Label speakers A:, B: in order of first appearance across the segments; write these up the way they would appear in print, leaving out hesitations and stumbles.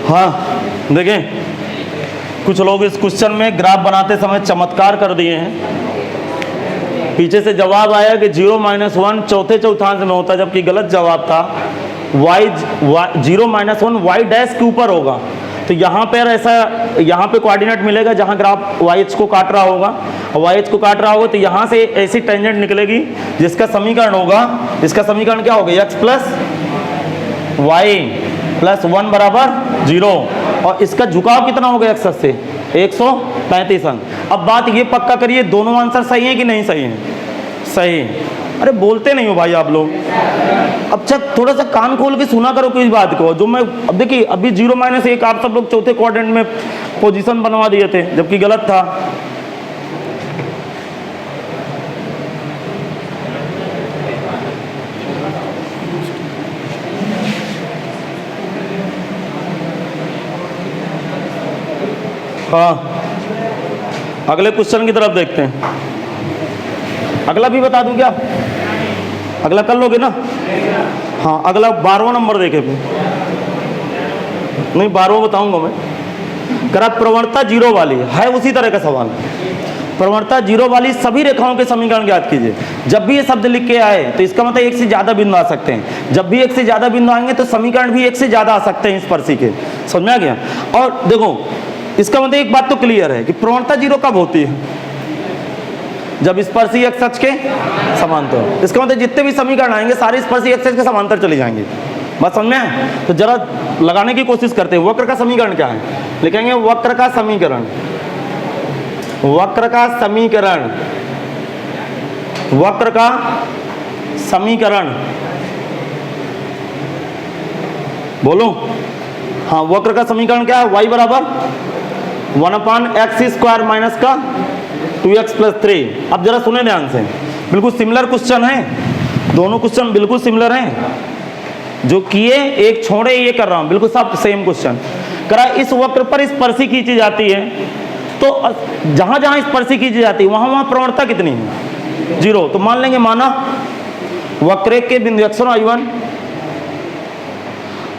A: हाँ देखें, कुछ लोग इस क्वेश्चन में ग्राफ बनाते समय चमत्कार कर दिए हैं। पीछे से जवाब आया कि 0 - 1 चौथे चौथांश में होता, जबकि गलत जवाब था y 0 - 1 y डैश के ऊपर होगा। तो यहाँ पर ऐसा, यहाँ पे कोऑर्डिनेट मिलेगा जहाँ ग्राफ YH को काट रहा होगा, और YH को काट रहा होगा तो यहाँ से ऐसी टेंजेंट निकलेगी जिसका समीकरण होगा, इसका समीकरण क्या होगा, x + y + 1 = 0, और इसका झुकाव कितना होगा x से 135 अंक। अब बात ये पक्का करिए, दोनों आंसर सही है कि नहीं सही है? सही। अरे बोलते नहीं हो भाई आप लोग। अब थोड़ा सा कान खोल के सुना करो कोई बात को। जो मैं अब देखिए, अभी 0 - 1 आप सब लोग चौथे क्वाड्रेंट में पोजीशन बनवा दिए थे, जबकि गलत था। हाँ, अगले क्वेश्चन की तरफ देखते हैं। अगला भी बता दूं क्या? अगला कर लोगे ना? हाँ, अगला 12वां नंबर देखे फिर। नहीं, 12वां बताऊंगा मैं। करा प्रवणता 0 वाली है, उसी तरह का सवाल। प्रवणता 0 वाली सभी रेखाओं के समीकरण ज्ञात कीजिए। जब भी ये शब्द लिख के आए तो इसका मतलब एक से ज्यादा बिंदु आ सकते हैं। जब भी एक से ज्यादा बिंदु आएंगे तो समीकरण भी एक से ज्यादा आ सकते हैं स्पर्शी के। समझ में आ गया? और देखो, इसका मतलब एक बात तो क्लियर है कि प्रवणता 0 कब होती है? जब स्पर्शी x अक्ष के समांतर। इसका मतलब जितने भी समीकरण आएंगे सारे स्पर्शी x अक्ष के समांतर चले जाएंगे। बात समझ में आए? तो जरा लगाने की कोशिश करते हैं। वक्र का समीकरण क्या है? लिखेंगे वक्र का समीकरण। वक्र का समीकरण, वक्र का समीकरण बोलो। हाँ, वक्र का समीकरण क्या है? y = 1/x² का 2x + 3। अब जरा सुने ध्यान से, बिल्कुल सिमिलर क्वेश्चन है, दोनों क्वेश्चन बिल्कुल सिमिलर हैं। जो किए एक छोड़े, ये कर रहा हूं, बिल्कुल सब सेम क्वेश्चन करा। इस वक्र पर स्पर्शी खींची जाती है, तो जहां जहां स्पर्शी खींची जाती है वहां वहां प्रवणता कितनी है? 0। तो मान लेंगे, माना वक्रेख के बिंदु x1 y1,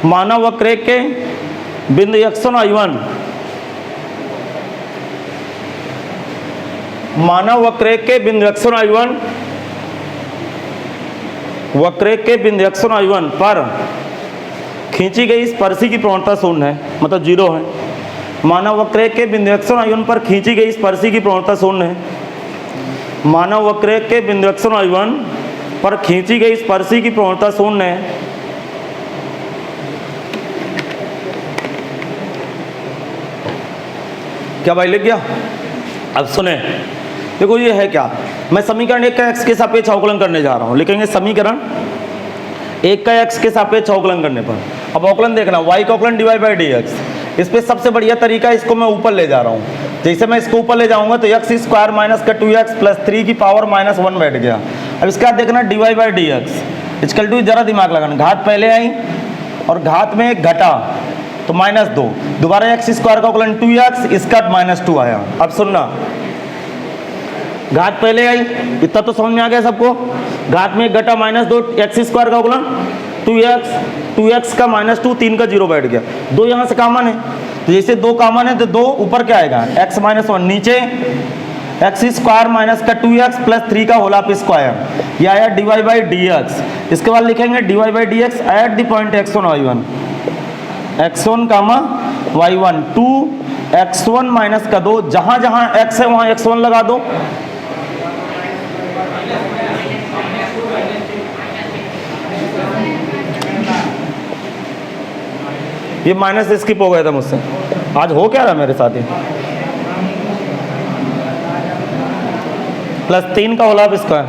A: माना वक्रेख के बिंदु x1 y1, माना वक्रेख के बिंदु x1 y1, वक्रेख के बिंदु x1 y1 पर खींची गई स्पर्शी की प्रवणता 0 है, मतलब 0 है। माना वक्रेख के बिंदु x1 y1 पर खींची गई स्पर्शी की प्रवणता 0 है। माना वक्रेख के बिंदु x1 y1 पर खींची गई स्पर्शी की प्रवणता 0 है। क्या भाई लिख गया? अब सुने, देखो ये है क्या, मैं समीकरण 1 का x के सापेक्ष अवकलन करने जा रहा हूं। लिखेंगे समीकरण 1 का x के सापेक्ष अवकलन करने पर, अब अवकलन देखना, y का अवकलन dy/dx। इस पे सबसे बढ़िया तरीका, इसको मैं ऊपर ले जा रहा हूं। जैसे मैं इसको ऊपर ले जाऊंगा तो x² - 2x + 3 की पावर -1 बैठ गया। अब इसके बाद देखना dy/dx इक्वल टू, जरा दिमाग लगाना, घात पहले आई और घात में एक घटा तो -2, दोबारा x² का अवकलन 2x, इसका -2 आया। अब सुनना, घात पहले आई, इतना तो समझ में आ गया सबको। घात में एक घटा -2, x² का अवकलन 2x का -2, 3 का 0 बैठ गया। 2 यहाँ से कॉमन है, तो जैसे 2 कॉमन है तो 2 ऊपर क्या आएगा, x - 1, नीचे x² - 2x + 3 का होल स्क्वायर, ये आया dy/dx। इसके बाद लिखेंगे dy/dx at the point x1 y1, x1, y1, 2x1 - 2, जहां जहां x है वहां x1 लगा दो। ये माइनस स्किप हो गया था मुझसे, आज हो क्या रहा मेरे साथ ही। +3 का होल स्क्वायर।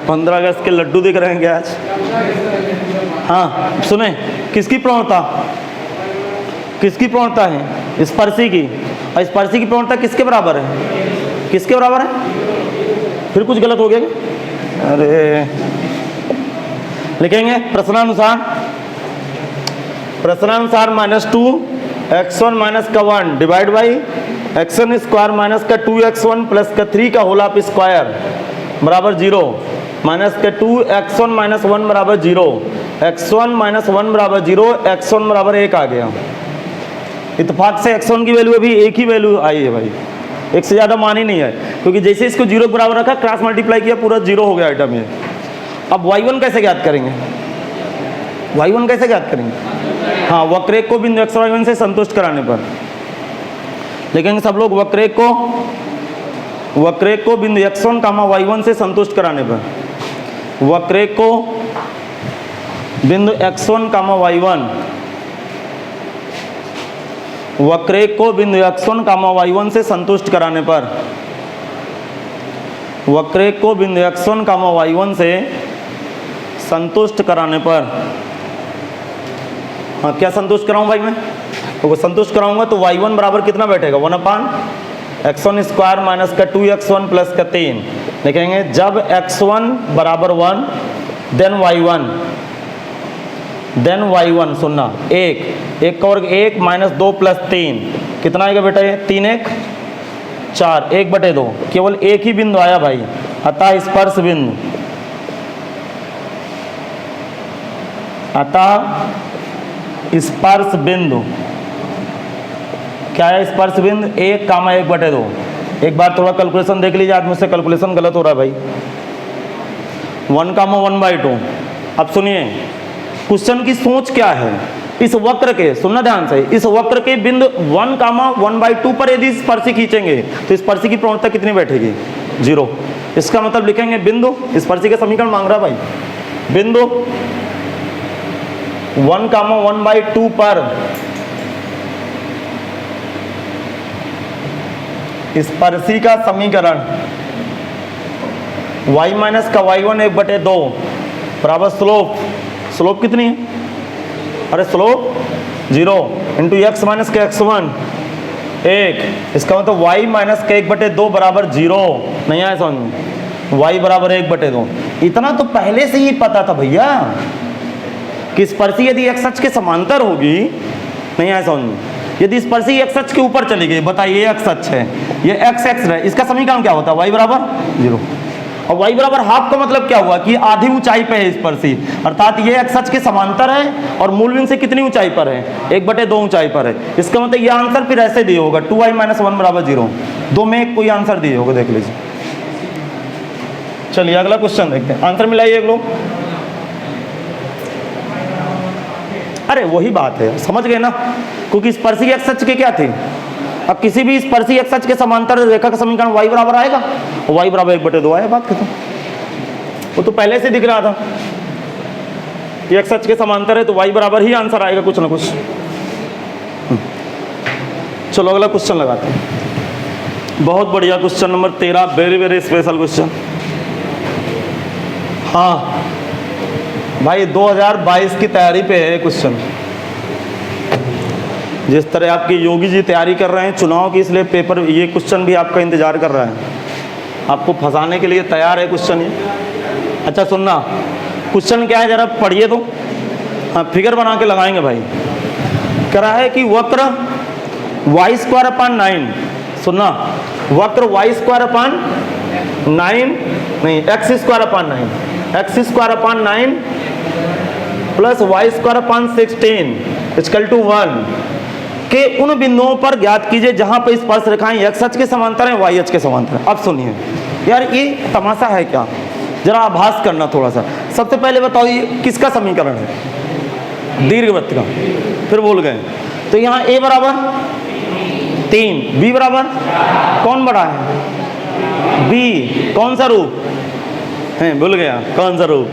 A: 15 अगस्त के लड्डू दिख रहे हैं क्या आज? हाँ सुने, किसकी प्रवणता, किसकी प्रवणता है? स्पर्शी की। और स्पर्शी की प्रवणता किसके बराबर है? किसके बराबर है? फिर कुछ गलत हो गया क्या? अरे लिखेंगे प्रश्नानुसार, प्रश्नानुसार -2 x1 - 1 divide by x1² - 2x1 + 3 का होल स्क्वायर बराबर 0, -2 x1 - 1 बराबर 0। x1 माइनस 1 बराबर 0, x1 बराबर 1 आ गया। इत्तेफाक से x1 की वैल्यू अभी एक ही वैल्यू आई है भाई, एक से ज़्यादा मान ही नहीं है, क्योंकि जैसे इसको 0 के बराबर रखा, क्रॉस मल्टीप्लाई किया, पूरा 0 हो गया आइटम ये। अब y1 कैसे ज्ञात करेंगे? y1 कैसे ज्ञात करेंगे? हाँ, वक्ररेख को बिंदु x y1 से संतुष्ट कराने पर लिखेंगे सब लोग, वक्ररेख को बिंदु x1 y1 से संतुष्ट कराने पर, वक्ररेख को बिंदु x1 y1, वक्ररेख को बिंदु x1 y1 से संतुष्ट कराने पर, वक्ररेख को बिंदु x1 y1 से संतुष्ट कराने पर, हाँ क्या संतुष्ट कराऊं भाई मैं? तो संतुष्ट कराऊंगा तो y1 बराबर कितना बैठेगा? 1/x1 स्क्वायर माइनस का 2x1 प्लस का 3। लिखेंगे जब x1 बराबर 1 देन y1 सुनना 1 का वर्ग 1 माइनस 2 प्लस 3 कितना आएगा बेटा? ये 3 1 4, 1/2, केवल एक ही बिंदु आया भाई, अतः स्पर्श बिंदु, अतः स्पर्श बिंदु क्या है? स्पर्श बिंदु 1, 1/2। एक बार थोड़ा कैलकुलेशन देख लीजिए, आज मुझसे कैलकुलेशन गलत हो रहा है भाई। 1, 1/2। अब सुनिए क्वेश्चन की सोच क्या है। इस वक्र के, सुनना ध्यान से, इस वक्र के बिंदु 1, 1/2 पर यदि स्पर्शी खींचेंगे तो स्पर्शी की प्रवणता कितनी बैठेगी? 0। इसका मतलब लिखेंगे बिंदु, स्पर्शी का समीकरण मांग रहा भाई, बिंदु 1, 1/2 पर स्पर्शी का समीकरण y माइनस का y1 1/2 बराबर स्लोप कितनी है? अरे स्लोप 0 इंटू x माइनस का x1 1। इसका मतलब y माइनस का 1/2 बराबर 0। नहीं आया समझ में? y बराबर 1/2। इतना तो पहले से ही पता था भैया कि स्पर्शी यदि x अक्ष के समांतर होगी, नहीं आया समझ में? यदि स्पर्शी x अक्ष के ऊपर चली गई, बताइए ये x अक्ष है, ये x है, इसका समीकरण क्या होता है? y बराबर 0। और y बराबर हाफ का मतलब क्या हुआ कि आधी ऊंचाई पे है स्पर्शी, अर्थात ये x अक्ष के समांतर है और मूल बिंदु से कितनी ऊंचाई पर है? 1/2 ऊंचाई पर है। इसका मतलब ये आंसर फिर ऐसे दिए होगा 2y माइनस 1 बराबर 0। 2 में एक कोई आंसर दिए होगा, देख लीजिए। चलिए अगला क्वेश्चन देखते हैं, आंसर मिलाइए एक लोग। अरे वही बात है, समझ गए ना, क्योंकि स्पर्शी x अक्ष के क्या थे? अब किसी भी स्पर्शी x अक्ष के समांतर रेखा का समीकरण y बराबर आएगा, और y बराबर 1/2 आया, बात खत्म। वो तो पहले से दिख रहा था कि x अक्ष के समांतर है तो y बराबर ही आंसर आएगा कुछ ना कुछ। चलो अगला क्वेश्चन लगाते हैं। बहुत बढ़िया question number 13, very very special question. हाँ भाई 2022 की तैयारी पे है क्वेश्चन। जिस तरह आपकी योगी जी तैयारी कर रहे हैं चुनाव की, इसलिए पेपर ये क्वेश्चन भी आपका इंतजार कर रहा है, आपको फंसाने के लिए तैयार है क्वेश्चन ये। अच्छा सुनना, क्वेश्चन क्या है जरा पढ़िए तो। हाँ फिगर बना के लगाएंगे भाई। कह रहा है कि वक्र y²/9, सुनना, वक्र y²/9 नहीं x²/9, x²/9 प्लस y²/16 = 1 के उन बिंदुओं पर ज्ञात कीजिए जहां पर स्पर्श रेखाएं x अक्ष के समांतर हैं, y अक्ष के समांतर हैं। अब सुनिए यार, ये तमाशा है क्या, जरा आभास करना थोड़ा सा। सबसे पहले बताओ ये किसका समीकरण है? दीर्घवृत्त का। फिर बोल गए तो यहाँ a बराबर 3, b बराबर कौन बड़ा है? b। कौन सा रूप है? भूल गया कौन सा रूप?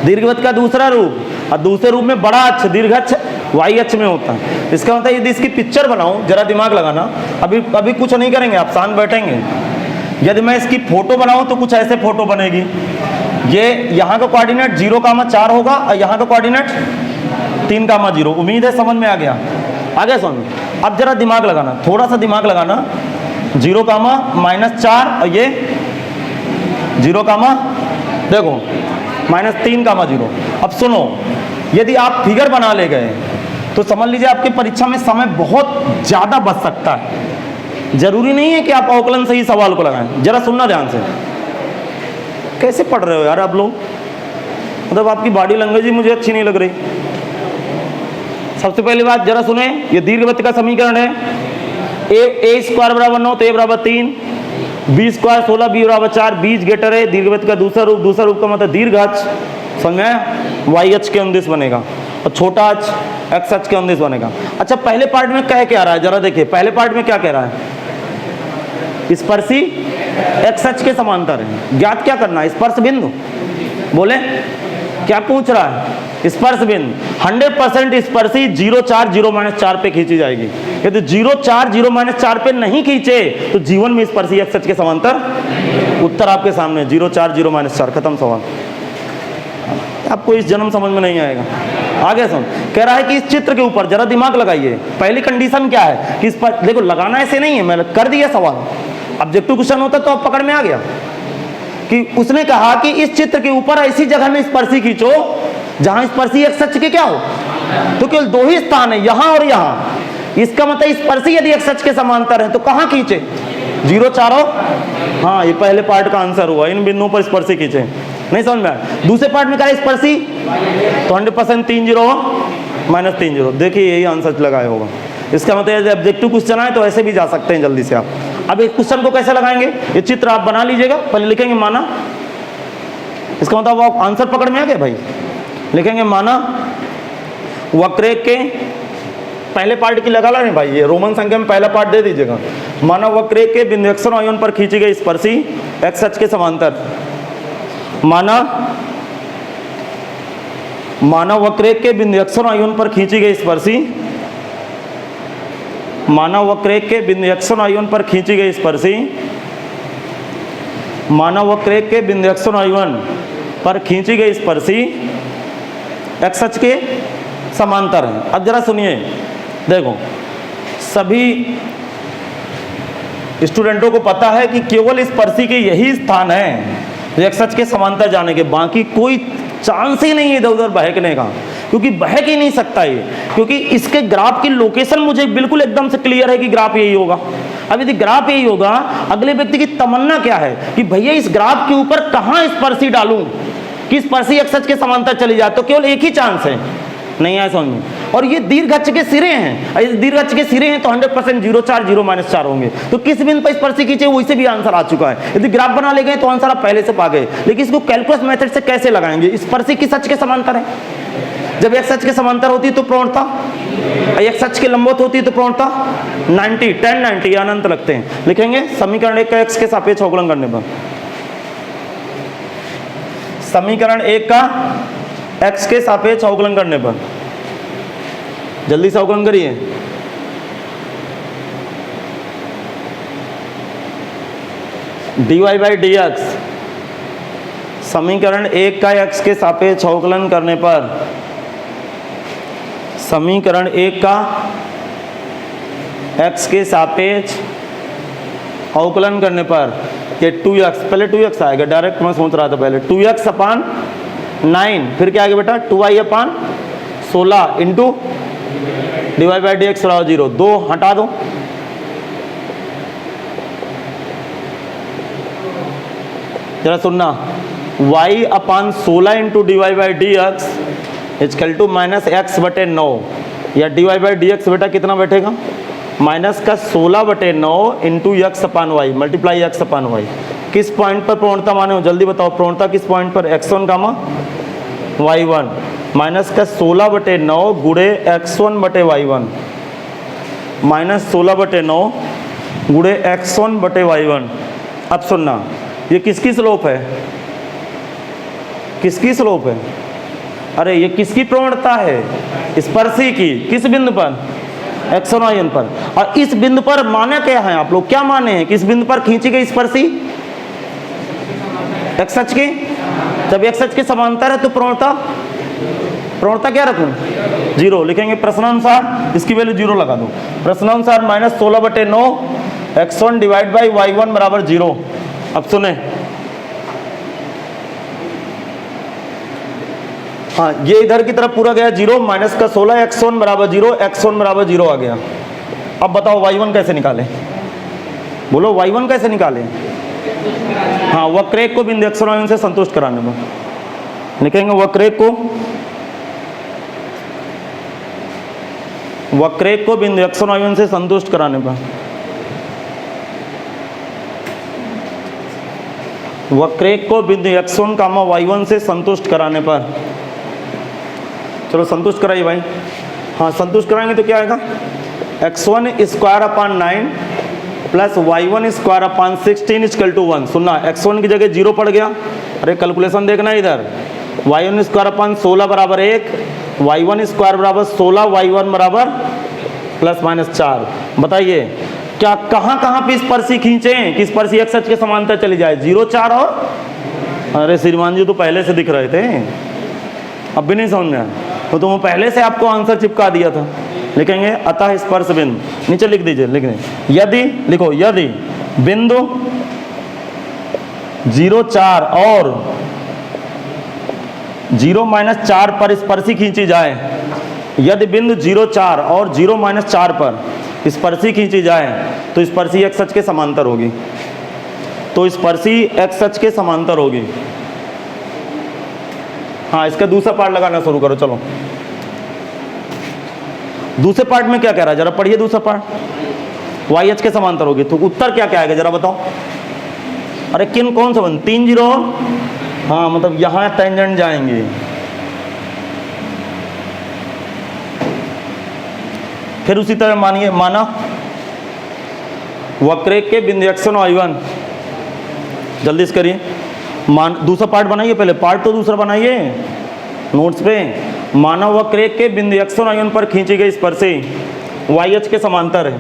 A: दीर्घवृत्त का दूसरा रूप, और दूसरे रूप में बड़ा अक्ष दीर्घ अक्ष y अक्ष में होता है। इसका मतलब यदि इसकी पिक्चर बनाऊं, जरा दिमाग लगाना, अभी कुछ नहीं करेंगे, आप शांत बैठेंगे। यदि मैं इसकी फोटो बनाऊं तो कुछ ऐसे फोटो बनेगी। ये यहाँ का कोऑर्डिनेट 0,4 होगा और यहाँ का कोऑर्डिनेट 3,0। उम्मीद है समझ में आ गया समझ। अब जरा दिमाग लगाना, थोड़ा सा दिमाग लगाना। 0,-4 और ये 0, देखो -3,0। अब सुनो, यदि आप फिगर बना ले गए तो समझ लीजिए आपकी परीक्षा में समय बहुत ज़्यादा बच सकता है। जरूरी नहीं है कि आप अवकलन से ही सवाल को लगाएं। जरा सुनना ध्यान से। कैसे पढ़ रहे हो यार आप लोग? मतलब आपकी बॉडी लैंग्वेज ही मुझे अच्छी नहीं लग रही। सबसे पहली बात जरा सुने, ये दीर्घवृत्त का समीकरण है। ए स्क्वायर बराबर 9 तो ए बराबर 3, बी स्क्वायर 16 बी बराबर 4, बीज गेटर है दीर्घवृत्त का दूसरा रूप का मतलब दीर्घ अक्ष, समझ में आया? वाई अक्ष के अनुदिश बनेगा और छोटा अक्ष एक्स अक्ष के अनुदिश बनेगा। अच्छा पहले पार्ट में कह क्या रहा है, जरा देखिए पहले पार्ट में क्या कह रहा है, स्पर्शी एक्स अक्ष के समांतर है। ज्ञात क्या करना है, स्पर्श बिंदु। बोले क्या पूछ रहा है, स्पर्श बिंदु 100% स्पर्शी 0 4 0 -4 पे खींची जाएगी। यदि 0 4 0 -4 पे नहीं खींचे तो जीवन में स्पर्शी एक्स अक्ष के समांतर। उत्तर आपके सामने 0 4 0 -4, खत्म सवाल। आपको इस जन्म समझ में नहीं आएगा। आगे सुन, कह रहा है कि इस चित्र के ऊपर जरा दिमाग लगाइए। पहली कंडीशन क्या है कि इस पर देखो, लगाना ऐसे नहीं है, मैंने कर दिया सवाल। ऑब्जेक्टिव क्वेश्चन होता तो आप पकड़ में आ गया कि उसने कहा कि इस चित्र के ऊपर ऐसी जगह में स्पर्शी खींचो जहां स्पर्शी एक्स अक्ष के क्या हो, तो केवल 2 ही स्थान है, यहां और यहां। इसका मतलब स्पर्शी यदि एक्स अक्ष के समांतर है तो कहां खींचे, 0 4 हो। हाँ, ये पहले पार्ट का आंसर हुआ, इन बिंदुओं पर स्पर्शी खींचे। नहीं समझ में आया? दूसरे पार्ट में क्या है, स्पर्शी तो 100% 3 0 -3 0। देखिए यही आंसर लगाया होगा। इसका मतलब ऑब्जेक्टिव क्वेश्चन आए तो ऐसे भी जा सकते हैं जल्दी से आप। अब इस क्वेश्चन को कैसे लगाएंगे, ये चित्र आप बना लीजिएगा, पहले लिखेंगे माना, इसका मतलब आप आंसर पकड़ में आ गए भाई। लिखेंगे माना वक्रेख के पहले पार्ट की लगा लें भाई, ये रोमन संख्या में पहला पार्ट दे दीजिएगा। माना वक्रेख के बिंदु x और y1 पर खींची गई स्पर्शी एक्स अक्ष के समांतर। माना वक्रेख के बिंदु x और y1 पर खींची गई स्पर्शी, माना वक्रेख के बिंदु x और y1 पर खींची गई स्पर्शी, माना वक्रेख के बिंदु x और y1 पर खींची गई स्पर्शी एक्स अक्ष के समांतर है। अब जरा सुनिए, देखो सभी स्टूडेंटों को पता है कि केवल स्पर्शी के यही स्थान है एक्स अक्ष के समांतर जाने के, बाकी कोई चांस ही नहीं है इधर उधर बहकने का, क्योंकि बहक ही नहीं सकता ये, क्योंकि इसके ग्राफ की लोकेशन मुझे बिल्कुल एकदम से क्लियर है कि ग्राफ यही होगा। अब यदि ग्राफ यही होगा, अगले व्यक्ति की तमन्ना क्या है कि भैया इस ग्राफ के ऊपर कहां स्पर्शी डालूं कि स्पर्शी एक्स अक्ष के समांतर चली जाए, तो केवल एक ही चांस है, नहीं आया समझ में। और ये दीर्घ अक्ष के सिरे हैं, यदि दीर्घ अक्ष के सिरे हैं तो 100% 0 4 0 -4 होंगे। तो किस बिंदु पर स्पर्शी खींचे वैसे भी आंसर आ चुका है। यदि ग्राफ बना ले गए तो आंसर आप पहले से पा गए, लेकिन इसको कैलकुलस मेथड से कैसे लगाएंगे। स्पर्शी किस अक्ष के समांतर है, जब एक्स अक्ष के समांतर होती है तो प्रवणता, एक्स अक्ष के लंबवत होती है तो प्रवणता 90 10 90 अनंत लगते हैं। लिखेंगे समीकरण 1 का एक्स के सापेक्ष अवकलन करने पर, समीकरण 1 का एक्स के सापेक्ष अवकलन करने पर, जल्दी से अवकलन करिए। dy बाई डी एक्स, समीकरण 1 का एक्स के सापेक्ष अवकलन करने पर, समीकरण 1 का एक्स के सापेक्ष अवकलन करने पर ये 2x, पहले 2x आएगा डायरेक्ट, मैं सोच रहा था पहले 2x अपान 9, फिर क्या आएगा बेटा 2y upon 16 into dy by d x बराबर 0, 2 हटा दो, जरा सुनना, y upon 16 into dy by d x is equal to -x/9, या dy बाई डी एक्स बेटा कितना बैठेगा, माइनस का 16/9 into x upon y multiply x upon y. किस पॉइंट पर प्रवणता माने हो, जल्दी बताओ, प्रवणता किस पॉइंट पर, x1 गामा y1 माइनस का 16/9 गुणे x1/y1 माइनस 16/9 गुणे x1/y1। अब सुनना, ये किसकी स्लोप है, किसकी स्लोप है, अरे ये किसकी प्रवणता है, स्पर्शी की, किस बिंदु पर, एक्स और y1 पर। और इस बिंदु पर माने क्या है, आप लोग क्या माने हैं कि इस बिंदु पर खींची गई स्पर्शी एक्स अक्ष की, जब एक्स अक्ष के समांतर है तो प्रवणता, प्रवणता क्या रखूं 0, लिखेंगे प्रश्नानुसार इसकी वैल्यू 0 लगा दो, प्रश्नानुसार -16/9 x1 डिवाइड बाई y1 बराबर 0। अब सुने, हाँ ये इधर की तरफ पूरा गया 0, माइनस का 16 x1 बराबर 0, x1 बराबर 0 आ गया। अब बताओ y1 कैसे निकाले, बोलो y1 कैसे निकाले। हाँ वक्रेख को बिंदु x और y1 से संतुष्ट कराने में, लिखेंगे वक्रेक को बिंदु x1 y1 से संतुष्ट कराने पर, वक्रेक को बिंदु x1, y1 से संतुष्ट कराने पर, चलो संतुष्ट कराइए भाई। हाँ संतुष्ट कराएंगे तो क्या आएगा, x1 square upon 9 plus y1 square upon 16 equal to 1। सुनना, x1 की जगह 0 पड़ गया, अरे कैलकुलेशन देखना इधर, y1 स्क्वायर अपान 16 बराबर 1, y1 स्क्वायर बराबर 16, y1 बराबर प्लस माइनस 4। बताइए क्या कहाँ कहाँ पे स्पर्शी खींचें कि स्पर्शी x अक्ष के समांतर चली जाए, 0, 4 और, अरे श्रीमान जी तो पहले से दिख रहे थे, अब भी नहीं समझ में आया तो मैं पहले से आपको आंसर चिपका दिया था। लिखेंगे अतः स्पर्श बिंदु, नीचे लिख दीजिए, लिख दें यदि, लिखो यदि बिंदु 0, 4 और 0-4 पर स्पर्शी खींची जाए, यदि बिंदु 0, 4 और 0-4 पर स्पर्शी खींची जाए तो स्पर्शी x अक्ष के समांतर होगी, तो स्पर्शी x अक्ष के समांतर होगी। हाँ इसका दूसरा पार्ट लगाना शुरू करो, चलो दूसरे पार्ट में क्या कह रहा है जरा पढ़िए, दूसरा पार्ट y अक्ष के समांतर होगी, तो उत्तर क्या क्या आएगा जरा बताओ। अरे किन कौन सा बन 3 0, हाँ मतलब यहां टेंजेंट जाएंगे, फिर उसी तरह मानिए, माना वक्रेक के बिंदु x1 y1, जल्दी से करिए, दूसरा पार्ट बनाइए, पहले पार्ट तो दूसरा बनाइए नोट्स पे। माना वक्रेक के बिंदु x1 y1 पर खींची गई स्पर्शी y अक्ष के समांतर है।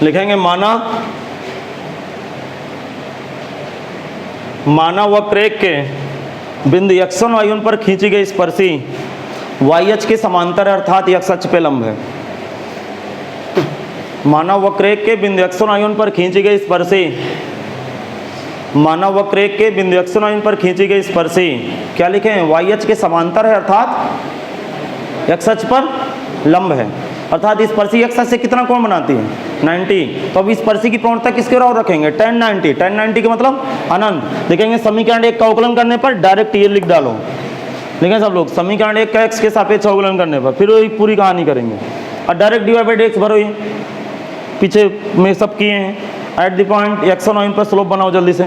A: लिखेंगे माना वक्रेक के बिंदु x1 y1 पर खींची गई स्पर्शी y अक्ष के समांतर है, अर्थात x अक्ष पे लंब है। माना वक्रेक के बिंदु x1 y1 पर खींची गई स्पर्शी, माना वक्रेक के बिंदु x1 y1 पर खींची गई स्पर्शी क्या लिखें, y अक्ष के समांतर है, अर्थात x अक्ष पर लंब है, अर्थात स्पर्शी x अक्ष से कितना कोण बनाती है, 90। तो अब स्पर्शी की प्रवणता किसके बराबर रखेंगे, tan 90। tan 90 का मतलब अनंत। देखेंगे समीकरण 1 का अवकलन करने पर डायरेक्ट ये लिख डालो, देखें सब लोग समीकरण 1 का x के सापेक्ष अवकलन करने पर, फिर वही पूरी कहानी करेंगे और डायरेक्ट dy/dx भरो, ये पीछे में सब किए हैं। At the point x1 y1 पर स्लोप बनाओ जल्दी से।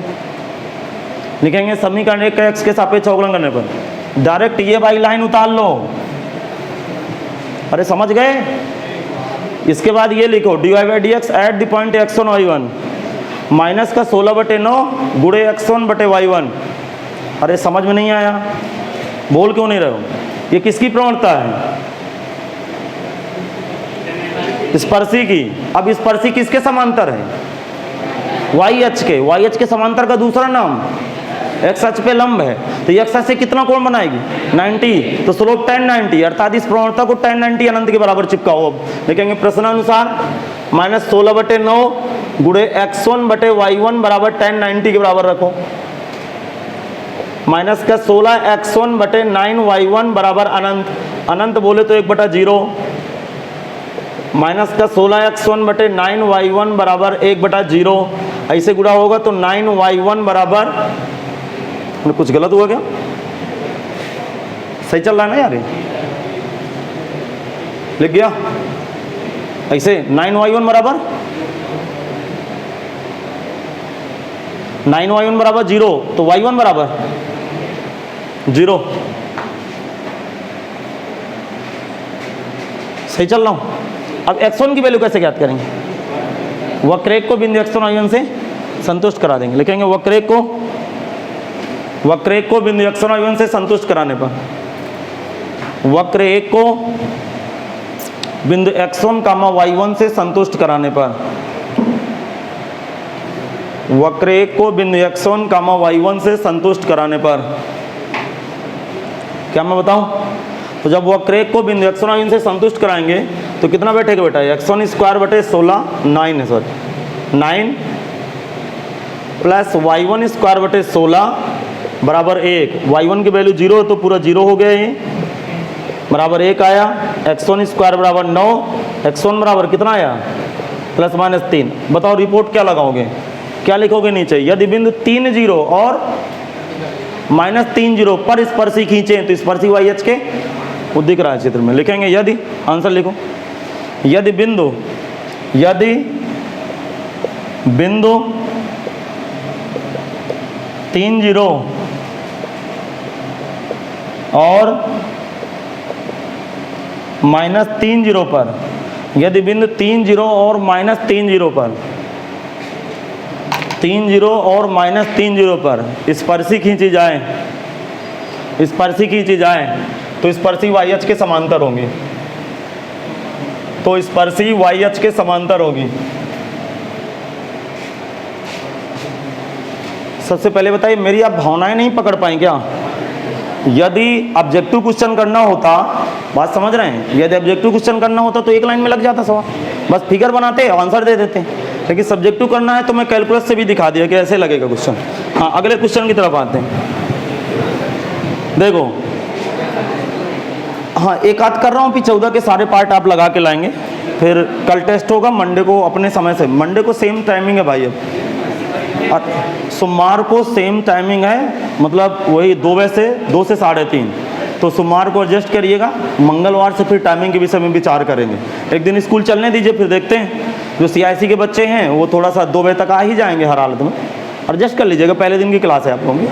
A: लिखेंगे समीकरण 1 का x के सापेक्ष अवकलन करने पर डायरेक्ट ये वाली लाइन उतार लो, अरे समझ गए। इसके बाद ये लिखो dy/dx at the point x1 y1 minus का 16/9 गुणे x1/y1। अरे समझ में नहीं आया, बोल क्यों नहीं रहे हो, ये किसकी प्रवणता है, स्पर्शी की। अब स्पर्शी किसके समांतर है, y अक्ष के, y अक्ष के समांतर का दूसरा नाम x अक्ष पे लंब है, तो x अक्ष से कितना कोण बनाएगी, 90। तो स्लोप tan 90, अर्थात इस प्रवणता को tan 90 अनंत के बराबर चिपकाओ। अब देखेंगे प्रश्नानुसार माइनस 16/9 गुणे x1/y1 बराबर tan 90 के बराबर रखो, माइनस का 16 x1/9 y1 बराबर अनंत, अनंत बोले तो 1/0, माइनस का 16 x1/9 y1 बराबर 1/0, ऐसे गुणा होगा तो 9 y1 बराबर, कुछ गलत हुआ क्या, सही चल रहा है ना यार, लिख गया ऐसे 9 y1 बराबर 0, तो y1 बराबर 0, सही चल रहा हूं। अब x1 की वैल्यू कैसे ज्ञात करेंगे, वक्रेक को बिंदु x1 y1 से संतुष्ट करा देंगे। लिखेंगे वक्रेक को बिंदु x1 y1 से संतुष्ट कराने पर, वक्रेक को बिंदु x1, y1 से संतुष्ट कराने पर, वक्रेक को बिंदु x1, y1 से संतुष्ट कराने पर क्या मैं बताऊं, तो जब वक्रेक को बिंदु x1 y1 से संतुष्ट कराएंगे तो कितना बैठेगा बेटा, x1 स्क्वायर बटे 16 9 है, सॉरी 9 प्लस y1 स्क्वायर बटे 16 बराबर 1। y1 की वैल्यू 0 है तो पूरा 0 हो गया, ये बराबर 1 आया। x1 स्क्वायर बराबर 9, x1 बराबर कितना आया, प्लस माइनस 3। बताओ रिपोर्ट क्या लगाओगे, क्या लिखोगे नीचे, यदि बिंदु 3 0 और -3 पर स्पर्शी खींचे तो स्पर्शी वाई एच के वो दिख रहा है चित्र में, लिखेंगे यदि, आंसर लिखो, यदि बिंदु 30 और -30 पर, यदि बिंदु 30 और -30 पर, 30 और -30 पर स्पर्शी खींची जाए, तो स्पर्शी वाई एच के समांतर होंगी, तो स्पर्शी वाई एच के समांतर होगी। सबसे पहले बताइए, मेरी आप भावनाएं नहीं पकड़ पाए क्या? यदि ऑब्जेक्टिव क्वेश्चन करना होता, बात समझ रहे हैं, यदि ऑब्जेक्टिव क्वेश्चन करना होता तो एक लाइन में लग जाता सवाल, बस फिगर बनाते आंसर दे देते। लेकिन सब्जेक्टिव करना है तो मैं कैलकुलस से भी दिखा दिया कि ऐसे लगेगा क्वेश्चन। हाँ, अगले क्वेश्चन की तरफ आते हैं। देखो, हाँ एक आध कर रहा हूँ, फिर 14 के सारे पार्ट आप लगा के लाएंगे। फिर कल टेस्ट होगा मंडे को अपने समय से, मंडे को सेम टाइमिंग है भाई, अब सोमवार को सेम टाइमिंग है, मतलब वही 2 बजे से 2 से 3:30, तो सोमवार को एडजस्ट करिएगा, मंगलवार से फिर टाइमिंग के विषय में विचार करेंगे। एक दिन स्कूल चलने दीजिए, फिर देखते हैं। जो CIC के बच्चे हैं वो थोड़ा सा 2 बजे तक आ ही जाएंगे हर हालत में, एडजस्ट कर लीजिएगा, पहले दिन की क्लास है आप लोगों की।